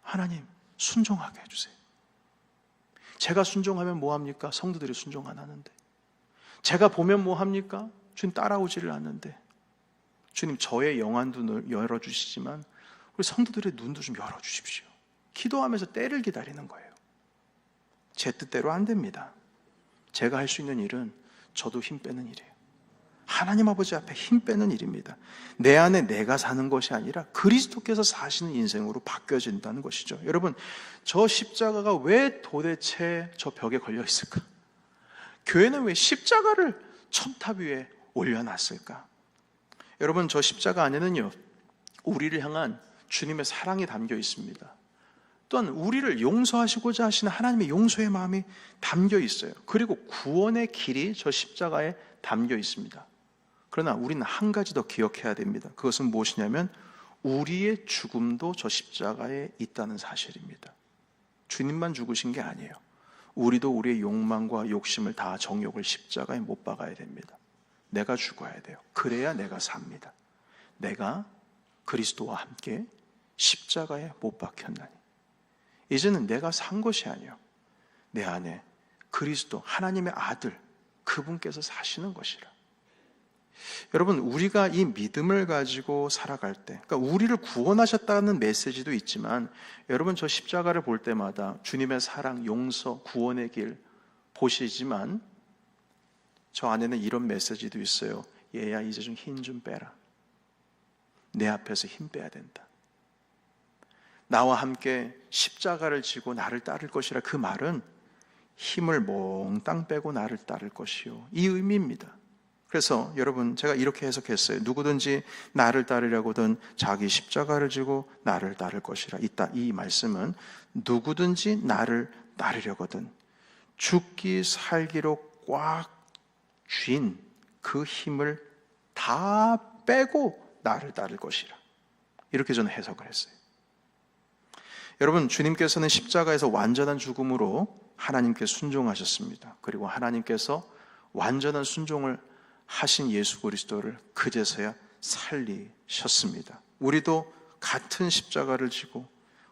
하나님, 순종하게 해주세요. 제가 순종하면 뭐 합니까? 성도들이 순종 안 하는데. 제가 보면 뭐 합니까? 주님 따라오지를 않는데. 주님, 저의 영안 눈을 열어주시지만 우리 성도들의 눈도 좀 열어주십시오. 기도하면서 때를 기다리는 거예요. 제 뜻대로 안 됩니다. 제가 할 수 있는 일은 저도 힘 빼는 일이에요. 하나님 아버지 앞에 힘 빼는 일입니다. 내 안에 내가 사는 것이 아니라 그리스도께서 사시는 인생으로 바뀌어진다는 것이죠. 여러분, 저 십자가가 왜 도대체 저 벽에 걸려 있을까? 교회는 왜 십자가를 첨탑 위에 올려놨을까? 여러분, 저 십자가 안에는요, 우리를 향한 주님의 사랑이 담겨 있습니다. 또한 우리를 용서하시고자 하시는 하나님의 용서의 마음이 담겨 있어요. 그리고 구원의 길이 저 십자가에 담겨 있습니다. 그러나 우리는 한 가지 더 기억해야 됩니다. 그것은 무엇이냐면 우리의 죽음도 저 십자가에 있다는 사실입니다. 주님만 죽으신 게 아니에요. 우리도 우리의 욕망과 욕심을 다 정욕을 십자가에 못 박아야 됩니다. 내가 죽어야 돼요. 그래야 내가 삽니다. 내가 그리스도와 함께 십자가에 못 박혔나니 이제는 내가 산 것이 아니에요. 내 안에 그리스도 하나님의 아들 그분께서 사시는 것이라. 여러분, 우리가 이 믿음을 가지고 살아갈 때, 그러니까 우리를 구원하셨다는 메시지도 있지만, 여러분 저 십자가를 볼 때마다 주님의 사랑, 용서, 구원의 길 보시지만 저 안에는 이런 메시지도 있어요. 얘야, 이제 좀 힘 좀 빼라. 내 앞에서 힘 빼야 된다. 나와 함께 십자가를 지고 나를 따를 것이라. 그 말은 힘을 몽땅 빼고 나를 따를 것이요, 이 의미입니다. 그래서 여러분, 제가 이렇게 해석했어요. 누구든지 나를 따르려거든 자기 십자가를 지고 나를 따를 것이라. 이 말씀은 누구든지 나를 따르려거든 죽기 살기로 꽉 쥔 그 힘을 다 빼고 나를 따를 것이라. 이렇게 저는 해석을 했어요. 여러분, 주님께서는 십자가에서 완전한 죽음으로 하나님께 순종하셨습니다. 그리고 하나님께서 완전한 순종을 하신 예수 그리스도를 그제서야 살리셨습니다. 우리도 같은 십자가를 지고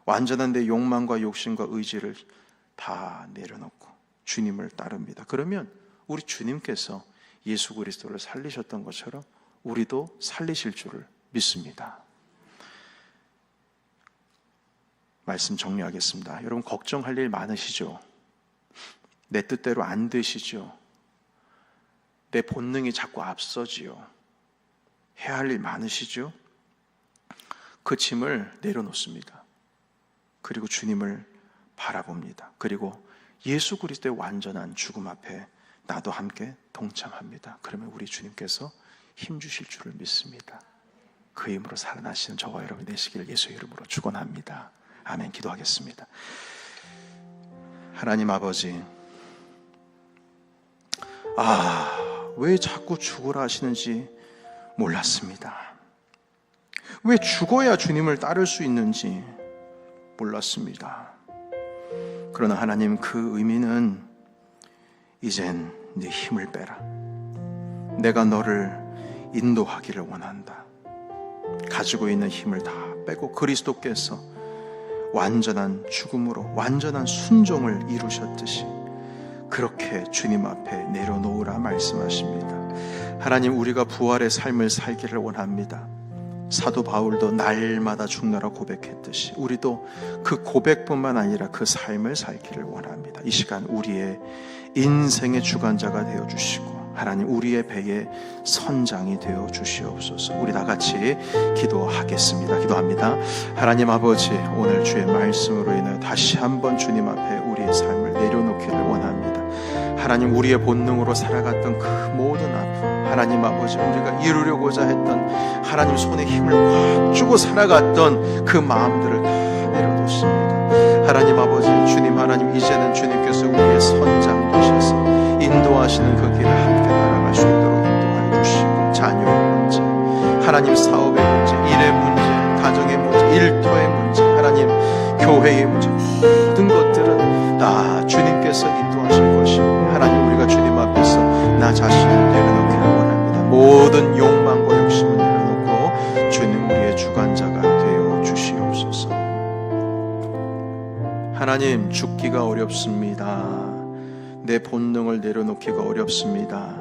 완전한 내 욕망과 욕심과 의지를 다 내려놓고 주님을 따릅니다. 그러면 우리 주님께서 예수 그리스도를 살리셨던 것처럼 우리도 살리실 줄을 믿습니다. 말씀 정리하겠습니다. 여러분, 걱정할 일 많으시죠? 내 뜻대로 안 되시죠? 내 본능이 자꾸 앞서지요. 해야 할 일 많으시죠? 그 짐을 내려놓습니다. 그리고 주님을 바라봅니다. 그리고 예수 그리스도의 완전한 죽음 앞에 나도 함께 동참합니다. 그러면 우리 주님께서 힘 주실 줄을 믿습니다. 그 힘으로 살아나시는 저와 여러분 되시기를 예수의 이름으로 축원합니다. 아멘. 기도하겠습니다. 하나님 아버지, 왜 자꾸 죽으라 하시는지 몰랐습니다. 왜 죽어야 주님을 따를 수 있는지 몰랐습니다. 그러나 하나님, 그 의미는 이젠 네 힘을 빼라. 내가 너를 인도하기를 원한다. 가지고 있는 힘을 다 빼고 그리스도께서 완전한 죽음으로 완전한 순종을 이루셨듯이 그렇게 주님 앞에 내려놓으라 말씀하십니다. 하나님, 우리가 부활의 삶을 살기를 원합니다. 사도 바울도 날마다 죽노라 고백했듯이 우리도 그 고백뿐만 아니라 그 삶을 살기를 원합니다. 이 시간 우리의 인생의 주관자가 되어주시고 하나님, 우리의 배의 선장이 되어 주시옵소서. 우리 다 같이 기도하겠습니다. 기도합니다. 하나님 아버지, 오늘 주의 말씀으로 인하여 다시 한번 주님 앞에 우리의 삶을 내려놓기를 원합니다. 하나님, 우리의 본능으로 살아갔던 그 모든 아픔, 하나님 아버지, 우리가 이루려고자 했던 하나님 손에 힘을 꽉 주고 살아갔던 그 마음들을 다 내려놓습니다. 하나님 아버지, 주님, 하나님, 이제는 주님께서 우리의 선장 되셔서 인도하시는 그 길을 함께 날아갈 수 있도록 인도하여 주시고, 자녀의 문제, 하나님 사업의 문제, 일의 문제, 가정의 문제, 일터의 문제, 하나님 교회의 문제, 모든 것들은 다 주님께서 인도하실 것이고, 하나님, 우리가 주님 앞에서 나 자신을 내려놓기를 원합니다. 모든 욕망과 욕심을 내려놓고 주님 우리의 주관자가 되어 주시옵소서. 하나님, 죽기가 어렵습니다. 내 본능을 내려놓기가 어렵습니다.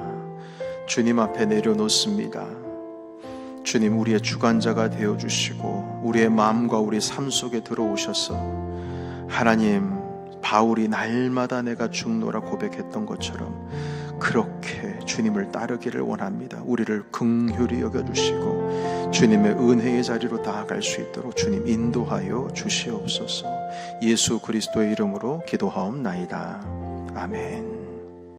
주님 앞에 내려놓습니다. 주님, 우리의 주관자가 되어주시고 우리의 마음과 우리 삶 속에 들어오셔서 하나님, 바울이 날마다 내가 죽노라 고백했던 것처럼 그렇게 주님을 따르기를 원합니다. 우리를 긍휼히 여겨주시고 주님의 은혜의 자리로 나아갈 수 있도록 주님 인도하여 주시옵소서. 예수 그리스도의 이름으로 기도하옵나이다. 아멘.